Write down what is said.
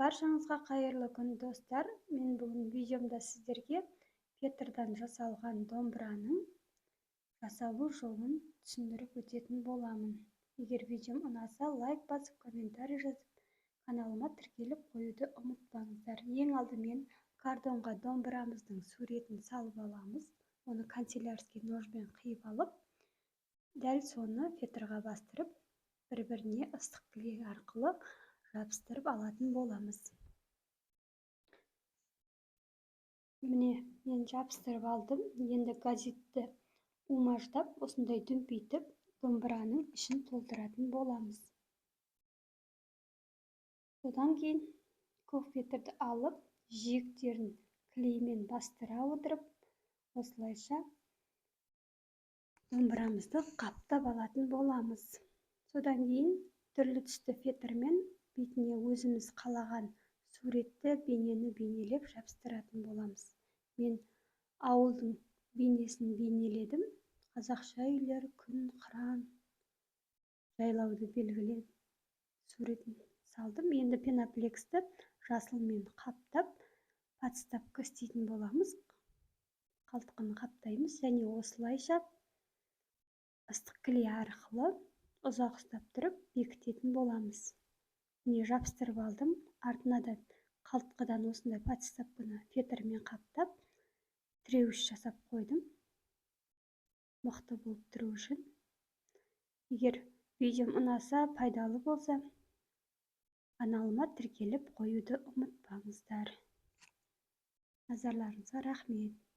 Баршаңызға қайырлы күн, достар. Мен бүгін видеомда сіздерге фетрдан жасалған домбыраның жасалу жолын түсіндіріп өтетін боламын. Егер видеом ұнаса, лайк басып, комментарий жазып, каналыма тіркеліп қоюды ұмытпаңыздар. Ең алдымен картонға домбырамыздың суретін салып аламыз. Оны канцелярский ножбен қиып алып, дәл соны фетрға бастырып, бір-біріне ыстық клей арқылы жабыстырып алатын боламыз. Міне, мен жабыстырып алдым. Енді газетті умаждап, осындай дүмпейтіп, домбыраның ішін толтыратын боламыз. Содан кейін көк фетрді алып, жиектерін клеймен бастыра отырып, осылайша домбырамызды қаптап алатын боламыз. Содан кейін түрлі түсті фетрмен бетіне өзіміз қалаған суретті бейнені бейнелеп жабыстыратын боламыз. Мен ауылдың бейнесін бейнеледім. Қазақша үйлер, күн, қыран, жайлауды белгілеп суретін салдым. Енді пеноплексті жасылмен қаптап, подставка істейтін боламыз. Қалтқыны қаптаймыз және осылайша ыстық клей арқылы ұзақ ұстап тұрып бекітетін боламыз. Міне жабыстырып алдым. Артына да қалтқыдан осындай подставканы фетрмен қаптап, тіреуіш жасап қойдым. Мықты болып тұру үшін. Егер видеом ұнаса, пайдалы болса, каналыма тіркеліп қоюды ұмытпаңыздар. Назарларыңызға рахмет.